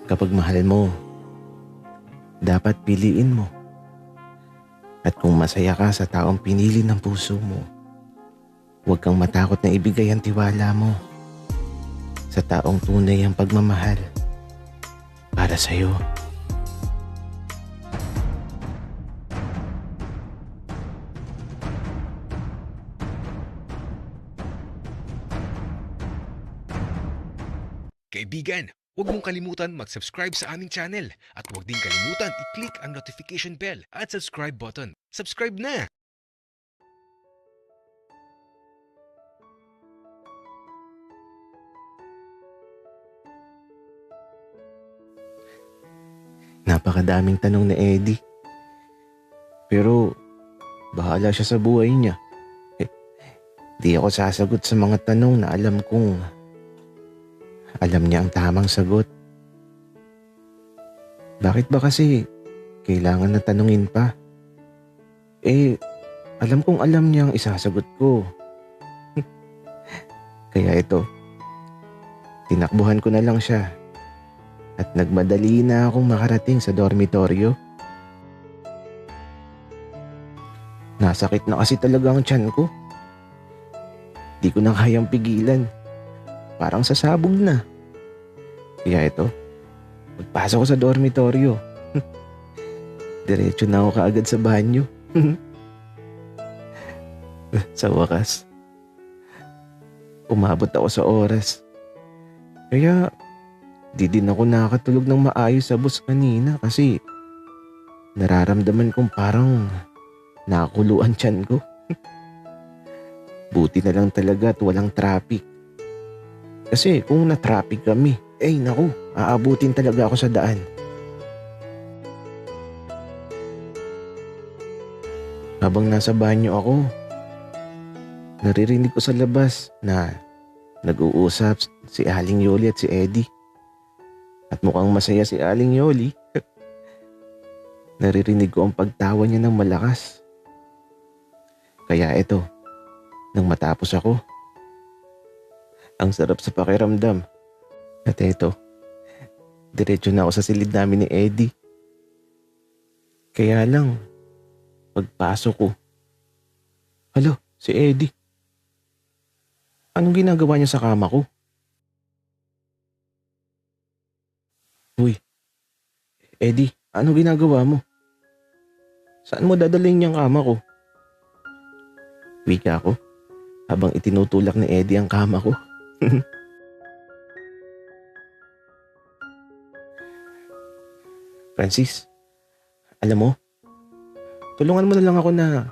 Kapag mahal mo, dapat piliin mo. At kung masaya ka sa taong pinili ng puso mo, huwag kang matakot na ibigay ang tiwala mo sa taong tunay ang pagmamahal para sa'yo. Kaibigan, huwag mong kalimutan mag-subscribe sa aming channel at huwag din kalimutan i-click ang notification bell at subscribe button. Subscribe na! Napakadaming tanong ni Eddie. Pero bahala siya sa buhay niya. Di ako sasagot sa mga tanong na alam kong alam niya ang tamang sagot. Bakit ba kasi kailangan na tanungin pa? Alam kong alam niya ang isasagot ko. Kaya ito, tinakbuhan ko na lang siya at nagmadali na akong makarating sa dormitoryo. Nasakit na kasi talaga ang tiyan ko. Di ko na kayang pigilan. Parang sasabog na. Kaya ito, pagpasok ko sa dormitoryo, diretso na ako kaagad sa banyo. Sa wakas, umabot ako sa oras. Kaya di din ako nakatulog ng maayos sa bus kanina kasi nararamdaman kong parang nakakuluan tiyan ko. Buti na lang talaga at walang traffic. Kasi kung na-traffic kami, naku, aabutin talaga ako sa daan. Habang nasa banyo ako, naririnig ko sa labas na nag-uusap si Aling Yoli at si Eddie. At mukhang masaya si Aling Yoli. Naririnig ko ang pagtawa niya ng malakas. Kaya eto, nang matapos ako, ang sarap sa pakiramdam. At eto, diretso na ako sa silid namin ni Eddie. Kaya lang, pagpasok ko, hala, si Eddie. Anong ginagawa niya sa kama ko? Uy, Eddie, anong ginagawa mo? Saan mo dadalhin niyang kama ko? Wika ko, habang itinutulak ni Eddie ang kama ko. Francis, alam mo, tulungan mo na lang ako na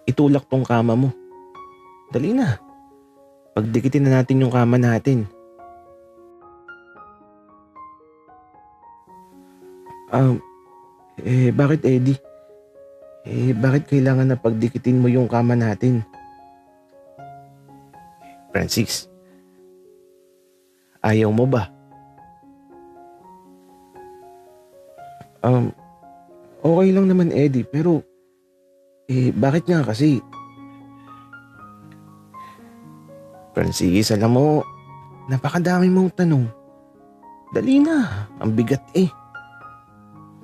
itulak tong kama mo. Dali na. Pagdikitin na natin yung kama natin. Bakit Eddie? Bakit kailangan na pagdikitin mo yung kama natin? Francis, ayaw mo ba? Okay lang naman Eddie, pero bakit nga kasi? Francis, alam mo, napakadami mong tanong. Dali na, ang bigat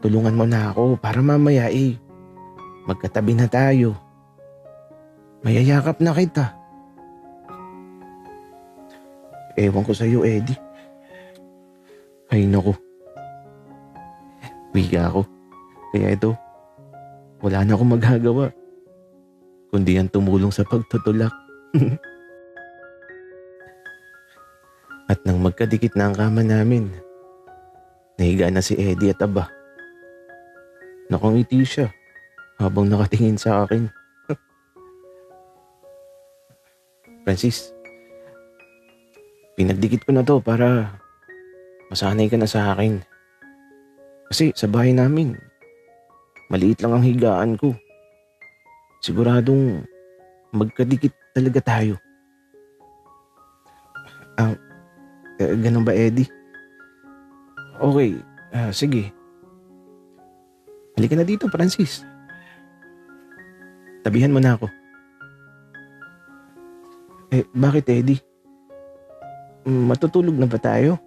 Tulungan mo na ako para mamaya magkatabi na tayo. Mayayakap na kita. Ewan ko sa'yo, Eddie. Ay naku. Wiga ako. Kaya ito, wala na akong magagawa kundi ang tumulong sa pagtutulak. At nang magkadikit na ang kama namin, nahiga na si Eddie at aba. Nakangiti siya habang nakatingin sa akin. Francis, pinagdikit ko na to para masanay ka na sa akin. Kasi sa bahay namin, maliit lang ang higaan ko. Siguradong magkadikit talaga tayo. Ganun ba, Eddie? Okay, sige. Halika na dito, Francis. Tabihan mo na ako. Bakit, Eddie? Matutulog na ba tayo?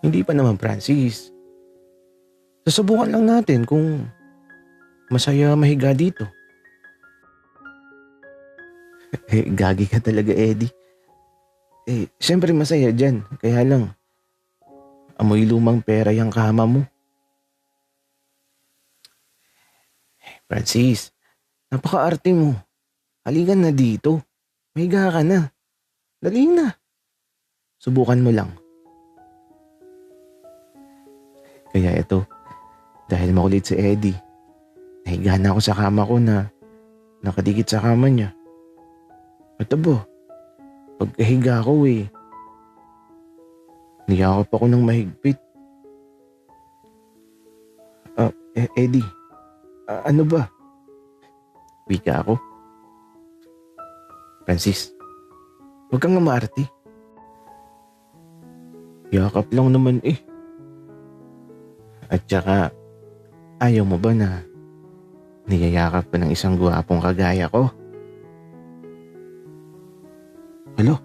Hindi pa naman, Francis. Susubukan lang natin kung masaya mahiga dito. Gagi ka talaga, Eddie. Siyempre masaya dyan. Kaya lang, amoy lumang pera yung kama mo. Francis, napaka-arte mo. Halika na dito. Mahiga ka na. Dali na. Subukan mo lang. Kaya ito, dahil makulit si Eddie, nahiga na ako sa kama ko na nakadikit sa kama niya. At aba, pagkahiga ko niyakap ako ng mahigpit. Eddie, ano ba? Wika ako. Francis, huwag kang maarte. Yakap lang naman At saka, ayaw mo ba na niyayakap ka ng isang gwapong kagaya ko? Hala,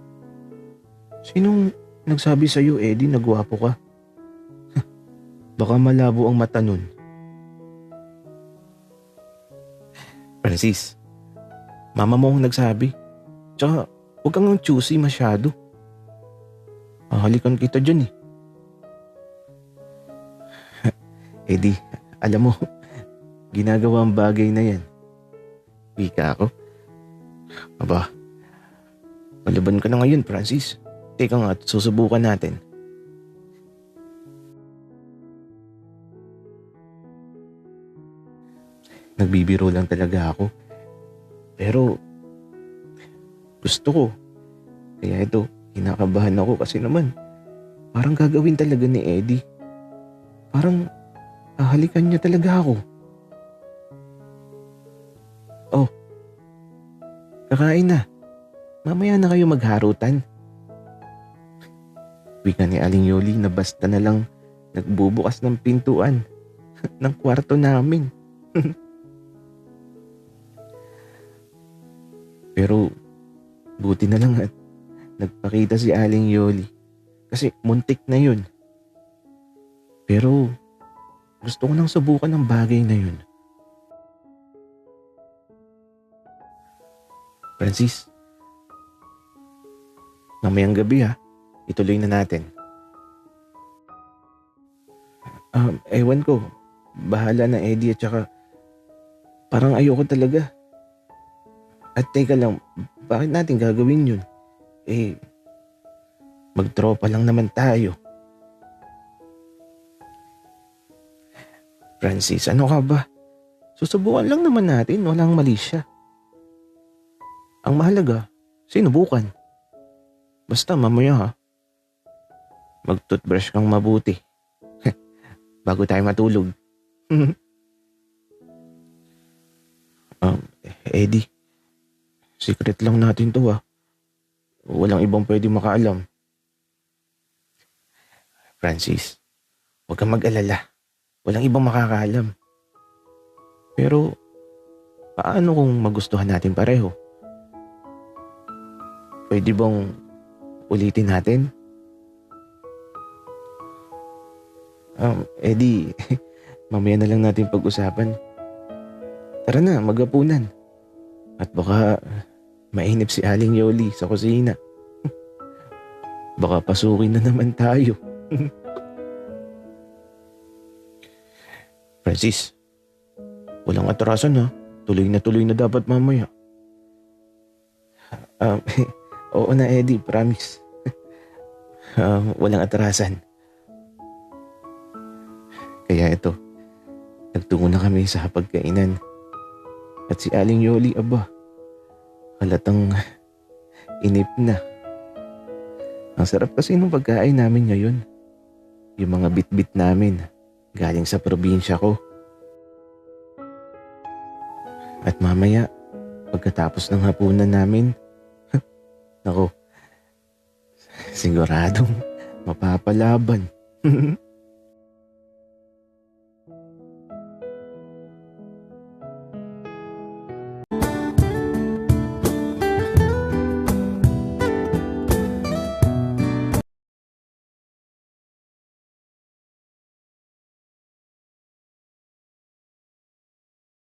sinong nagsabi sa'yo, Eddie, na gwapo ka? Baka malabo ang mata nun. Francis, mama mo ang nagsabi. Tsaka, huwag kang choosy masyado. Halikan kita dyan Eddie, alam mo, ginagawa ang bagay na yan. Wika ako. Aba, malaban ka na ngayon, Francis. Teka nga, susubukan natin. Nagbibiro lang talaga ako. Pero, gusto ko. Kaya ito, kinakabahan ako kasi naman, parang gagawin talaga ni Eddie. Parang, hahalikan niya talaga ako. Oh, kakain na. Mamaya na kayo magharutan. Wika ni Aling Yoli na basta na lang nagbubukas ng pintuan ng kwarto namin. Pero buti na lang at nagpakita si Aling Yoli kasi muntik na yun. Pero gusto ko nang subukan ng bagay na yun. Francis, mamayang gabi ituloy na natin. Ewan ko, bahala na Eddie at saka parang ayoko talaga. At teka lang, bakit natin gagawin yun? Magtropa lang naman tayo. Francis, ano ka ba? Susubukan lang naman natin, walang mali siya. Ang mahalaga, sinubukan. Basta mamaya mag-toothbrush kang mabuti. Bago tayo matulog. Eddie, secret lang natin to Walang ibang pwede makaalam. Francis, huwag kang mag-alala. Walang ibang makakaalam. Pero, paano kung magustuhan natin pareho? Pwede bang ulitin natin? Eddie, mamaya na lang natin pag-usapan. Tara na, magapunan. At baka mainip si Aling Yoli sa kusina. Baka pasukin na naman tayo. Francis, walang atrasan Tuloy na dapat mamaya. Oo na Eddie, promise. Walang atrasan. Kaya ito, nagtungo na kami sa hapagkainan. At si Aling Yoli, halatang inip na. Ang sarap kasi nung pagkain namin ngayon. Yung mga bit-bit namin galing sa probinsya ko. At mamaya, pagkatapos ng hapunan namin, nako, siguradong mapapalaban.